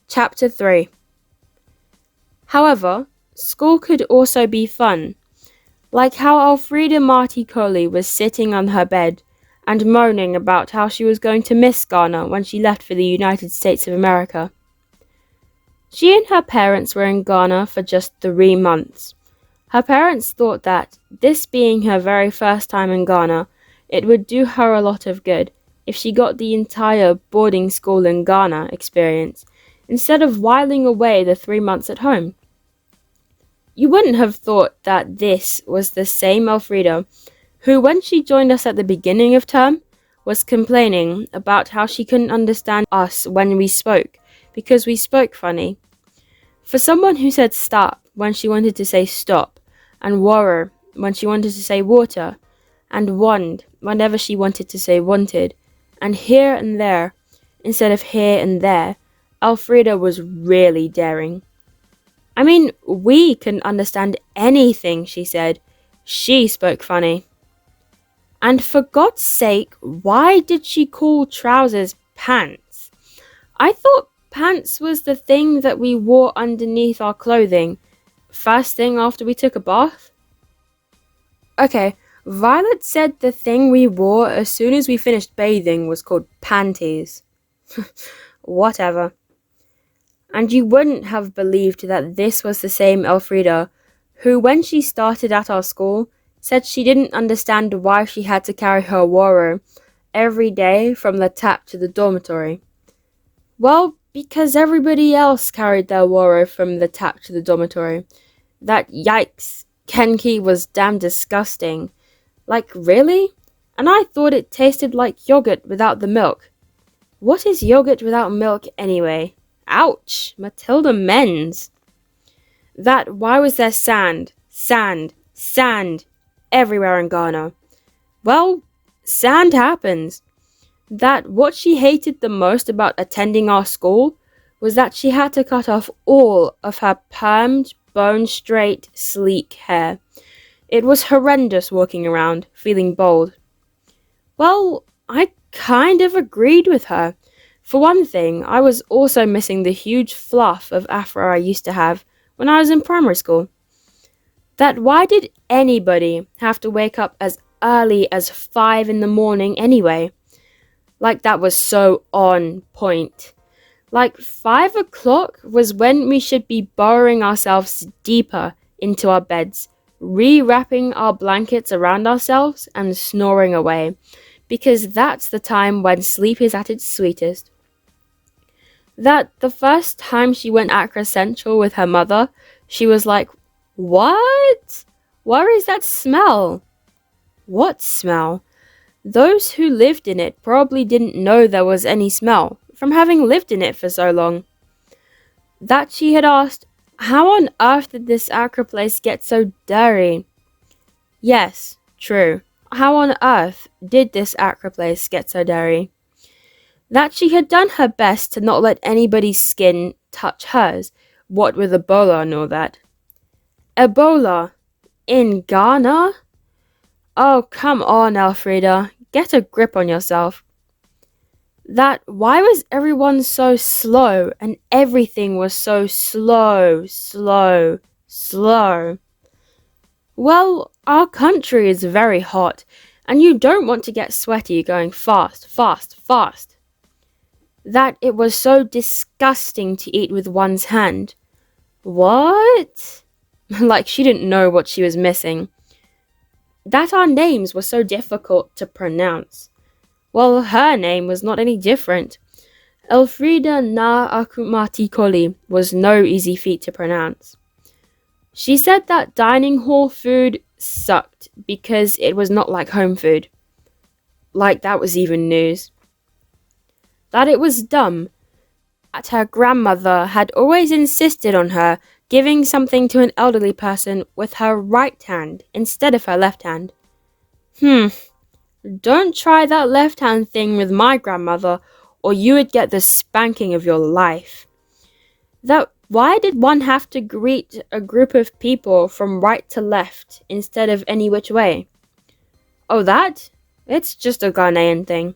Chapter 3. However, school could also be fun, like how Elfreda Martey-Korley was sitting on her bed and moaning about how she was going to miss Ghana when she left for the United States of America. She and her parents were in Ghana for just 3 months. Her parents thought that, this being her very first time in Ghana, it would do her a lot of good if she got the entire boarding school in Ghana experience, instead of whiling away the 3 months at home. You wouldn't have thought that this was the same Elfreda who, when she joined us at the beginning of term, was complaining about how she couldn't understand us when we spoke, because we spoke funny. For someone who said stop when she wanted to say stop, and water when she wanted to say water, and wand whenever she wanted to say wanted, and here and there instead of here and there, Elfreda was really daring. I mean, we couldn't understand anything she said. She spoke funny. And for God's sake, why did she call trousers pants? I thought pants was the thing that we wore underneath our clothing, first thing after we took a bath. Okay, Violet said the thing we wore as soon as we finished bathing was called panties. Whatever. And you wouldn't have believed that this was the same Elfreda who, when she started at our school, said she didn't understand why she had to carry her waro every day from the tap to the dormitory. Well, because everybody else carried their waro from the tap to the dormitory. That yikes, Kenki was damn disgusting. Like, really? And I thought it tasted like yogurt without the milk. What is yogurt without milk anyway? Ouch, Matilda Menz. That why was there sand everywhere in Ghana? Well, sand happens. That what she hated the most about attending our school was that she had to cut off all of her permed, bone-straight, sleek hair. It was horrendous walking around, feeling bald. Well, I kind of agreed with her. For one thing, I was also missing the huge fluff of afro I used to have when I was in primary school. That why did anybody have to wake up as early as 5 in the morning anyway? Like that was so on point. Like 5 o'clock was when we should be burrowing ourselves deeper into our beds, re-wrapping our blankets around ourselves and snoring away, because that's the time when sleep is at its sweetest. That the first time she went Accra Central with her mother, she was like, "What? Where is that smell?" What smell? Those who lived in it probably didn't know there was any smell, from having lived in it for so long. That she had asked, how on earth did this Accra place get so dirty? Yes, true. How on earth did this Accra place get so dirty? That she had done her best to not let anybody's skin touch hers, what with Ebola and all that. Ebola? In Ghana? Oh, come on, Elfreda. Get a grip on yourself. That why was everyone so slow and everything was so slow? Well, our country is very hot, and you don't want to get sweaty going fast. That it was so disgusting to eat with one's hand. What? Like she didn't know what she was missing. That our names were so difficult to pronounce. Well, her name was not any different. Elfreda Martey-Korley was no easy feat to pronounce. She said that dining hall food sucked because it was not like home food. Like that was even news. That it was dumb. That her grandmother had always insisted on her giving something to an elderly person with her right hand instead of her left hand. Don't try that left hand thing with my grandmother, or you would get the spanking of your life. That why did one have to greet a group of people from right to left instead of any which way? Oh, that? It's just a Ghanaian thing.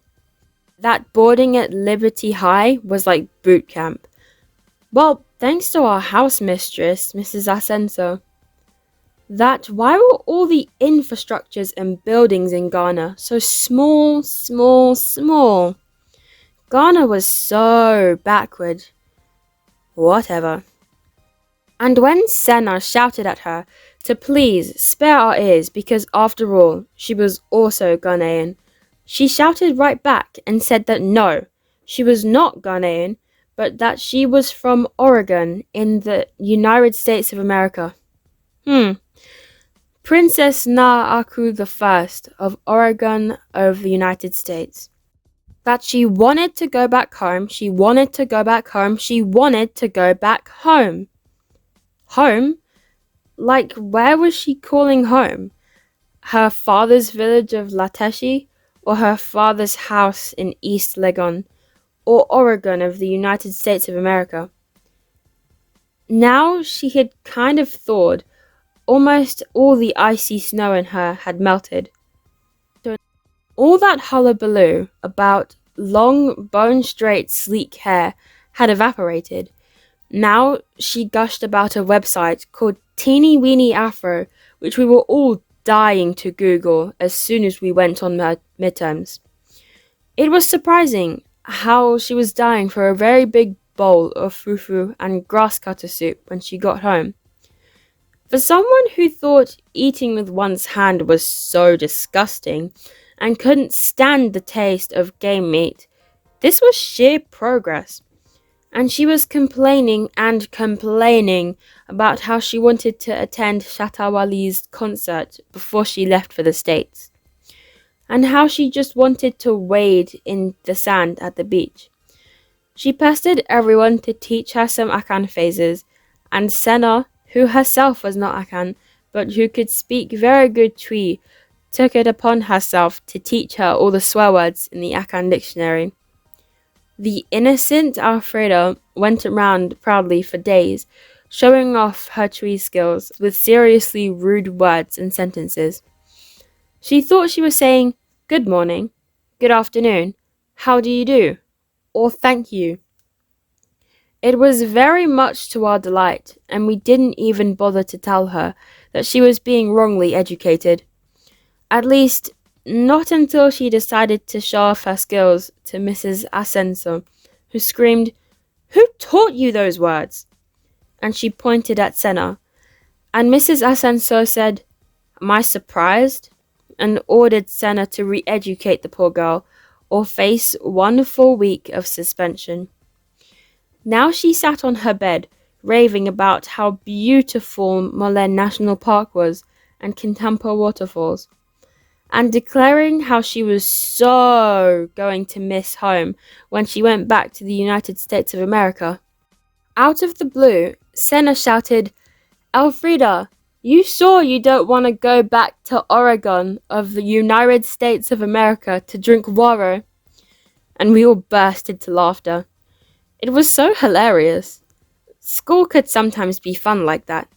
That boarding at Liberty High was like boot camp. Well, thanks to our house mistress, Mrs. Ascenso, that why were all the infrastructures and buildings in Ghana so small, small, small? Ghana was so backward. Whatever. And when Senna shouted at her to please spare our ears because after all, she was also Ghanaian, she shouted right back and said that no, she was not Ghanaian, but that she was from Oregon in the United States of America. Princess Na Aku I of Oregon of the United States. That she wanted to go back home, she wanted to go back home, she wanted to go back home. Home? Like, where was she calling home? Her father's village of Lateshi? Or her father's house in East Legon? Or Oregon of the United States of America? Now she had kind of thawed. Almost all the icy snow in her had melted. All that hullabaloo about long, bone-straight, sleek hair had evaporated. Now she gushed about a website called Teeny Weeny Afro, which we were all dying to Google as soon as we went on midterms. It was surprising how she was dying for a very big bowl of fufu and grass cutter soup when she got home. For someone who thought eating with one's hand was so disgusting and couldn't stand the taste of game meat, this was sheer progress. And she was complaining and complaining about how she wanted to attend Shatawali's concert before she left for the States, and how she just wanted to wade in the sand at the beach. She pestered everyone to teach her some Akan phrases, and Senna, who herself was not Akan, but who could speak very good Twi, took it upon herself to teach her all the swear words in the Akan dictionary. The innocent Elfreda went around proudly for days, showing off her Twi skills with seriously rude words and sentences. She thought she was saying, "Good morning," "Good afternoon," "How do you do," or "Thank you." It was very much to our delight, and we didn't even bother to tell her that she was being wrongly educated. At least, not until she decided to show off her skills to Mrs. Ascenso, who screamed, "Who taught you those words?" And she pointed at Senna, and Mrs. Ascenso said, "Am I surprised?" and ordered Senna to re-educate the poor girl, or face 1 full week of suspension. Now she sat on her bed, raving about how beautiful Molen National Park was and Kintampo waterfalls, and declaring how she was so going to miss home when she went back to the United States of America. Out of the blue, Senna shouted, "Elfreda, you sure you don't want to go back to Oregon of the United States of America to drink waro?" And we all burst into laughter. It was so hilarious. School could sometimes be fun like that.